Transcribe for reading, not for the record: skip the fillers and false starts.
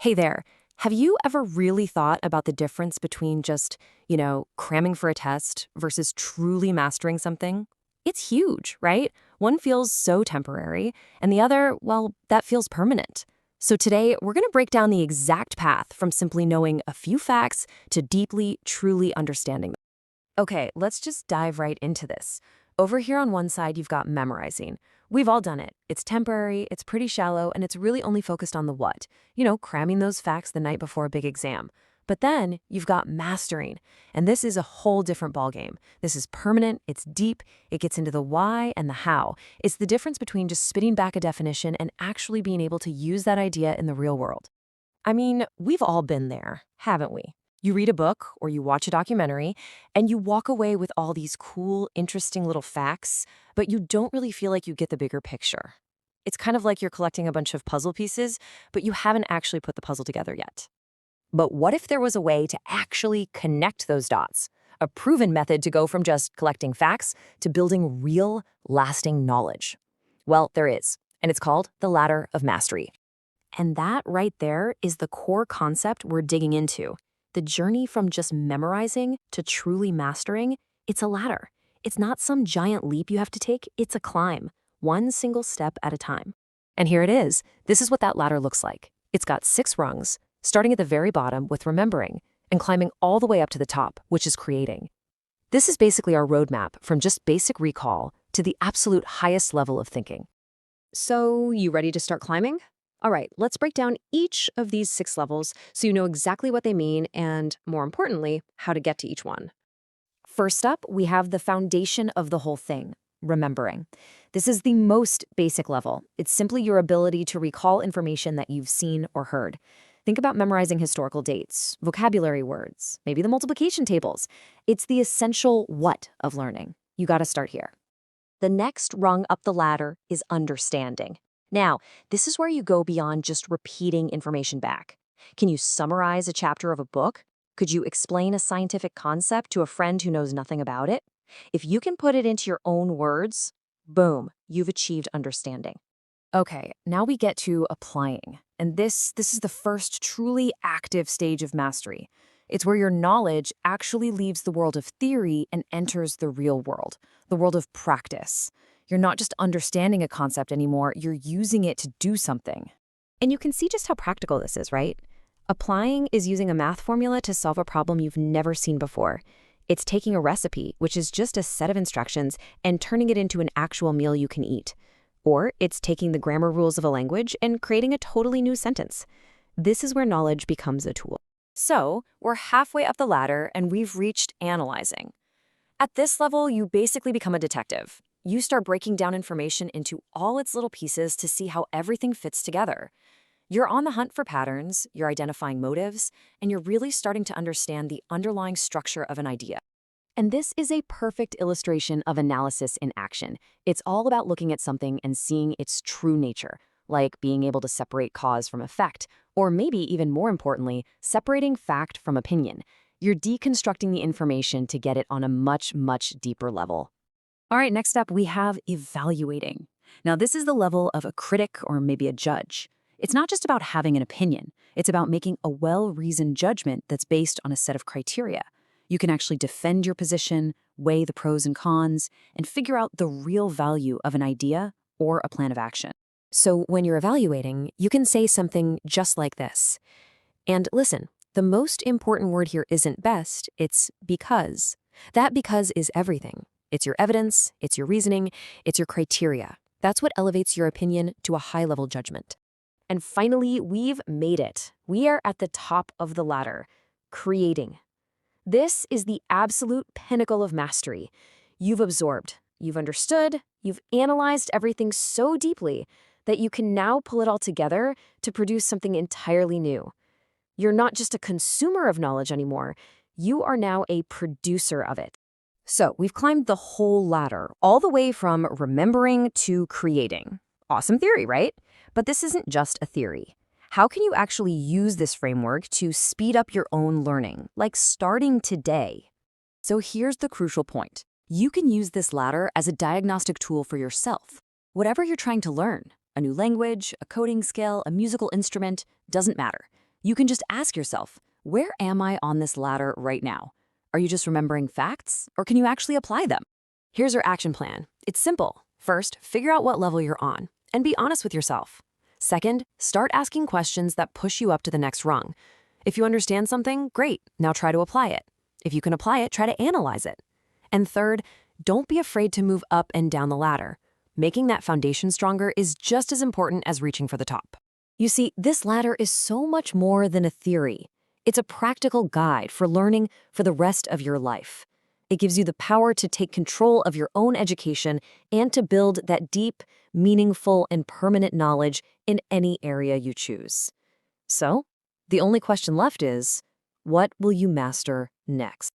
Hey there. Have you ever really thought about the difference between just, cramming for a test versus truly mastering something? It's huge, right? One feels so temporary, and the other, well, that feels permanent. So today, we're going to break down the exact path from simply knowing a few facts to deeply, truly understanding them. Okay, let's just dive right into this. Over here on one side, you've got memorizing. We've all done it. It's temporary, it's pretty shallow, and it's really only focused on the what. Cramming those facts the night before a big exam. But then you've got mastering, and this is a whole different ballgame. This is permanent, it's deep, it gets into the why and the how. It's the difference between just spitting back a definition and actually being able to use that idea in the real world. I mean, we've all been there, haven't we? You read a book or you watch a documentary, and you walk away with all these cool, interesting little facts, but you don't really feel like you get the bigger picture. It's kind of like you're collecting a bunch of puzzle pieces, but you haven't actually put the puzzle together yet. But what if there was a way to actually connect those dots? A proven method to go from just collecting facts to building real, lasting knowledge. Well, there is, and it's called the ladder of mastery. And that right there is the core concept we're digging into. The journey from just memorizing to truly mastering, it's a ladder. It's not some giant leap you have to take, it's a climb, one single step at a time. And here it is. This is what that ladder looks like. It's got 6 rungs, starting at the very bottom with remembering, and climbing all the way up to the top, which is creating. This is basically our roadmap from just basic recall to the absolute highest level of thinking. So, you ready to start climbing? All right, let's break down each of these 6 levels so you know exactly what they mean and, more importantly, how to get to each one. First up, we have the foundation of the whole thing, remembering. This is the most basic level. It's simply your ability to recall information that you've seen or heard. Think about memorizing historical dates, vocabulary words, maybe the multiplication tables. It's the essential what of learning. You got to start here. The next rung up the ladder is understanding. Now, this is where you go beyond just repeating information back. Can you summarize a chapter of a book? Could you explain a scientific concept to a friend who knows nothing about it? If you can put it into your own words, boom, you've achieved understanding. Okay, now we get to applying. And this is the first truly active stage of mastery. It's where your knowledge actually leaves the world of theory and enters the real world, the world of practice. You're not just understanding a concept anymore, you're using it to do something. And you can see just how practical this is, right? Applying is using a math formula to solve a problem you've never seen before. It's taking a recipe, which is just a set of instructions, and turning it into an actual meal you can eat. Or it's taking the grammar rules of a language and creating a totally new sentence. This is where knowledge becomes a tool. So, we're halfway up the ladder and we've reached analyzing. At this level, you basically become a detective. You start breaking down information into all its little pieces to see how everything fits together. You're on the hunt for patterns, you're identifying motives, and you're really starting to understand the underlying structure of an idea. And this is a perfect illustration of analysis in action. It's all about looking at something and seeing its true nature, like being able to separate cause from effect, or maybe even more importantly, separating fact from opinion. You're deconstructing the information to get it on a much, much deeper level. All right, next up, we have evaluating. Now, this is the level of a critic or maybe a judge. It's not just about having an opinion. It's about making a well-reasoned judgment that's based on a set of criteria. You can actually defend your position, weigh the pros and cons, and figure out the real value of an idea or a plan of action. So when you're evaluating, you can say something just like this. And listen, the most important word here isn't best, it's because. That because is everything. It's your evidence, it's your reasoning, it's your criteria. That's what elevates your opinion to a high-level judgment. And finally, we've made it. We are at the top of the ladder, creating. This is the absolute pinnacle of mastery. You've absorbed, you've understood, you've analyzed everything so deeply that you can now pull it all together to produce something entirely new. You're not just a consumer of knowledge anymore, you are now a producer of it. So we've climbed the whole ladder, all the way from remembering to creating. Awesome theory, right? But this isn't just a theory. How can you actually use this framework to speed up your own learning, like starting today? So here's the crucial point. You can use this ladder as a diagnostic tool for yourself. Whatever you're trying to learn, a new language, a coding skill, a musical instrument, doesn't matter. You can just ask yourself, where am I on this ladder right now? Are you just remembering facts, or can you actually apply them? Here's your action plan. It's simple. First, figure out what level you're on, and be honest with yourself. Second, start asking questions that push you up to the next rung. If you understand something, great, now try to apply it. If you can apply it, try to analyze it. And third, don't be afraid to move up and down the ladder. Making that foundation stronger is just as important as reaching for the top. You see, this ladder is so much more than a theory. It's a practical guide for learning for the rest of your life. It gives you the power to take control of your own education and to build that deep, meaningful, and permanent knowledge in any area you choose. So, the only question left is, what will you master next?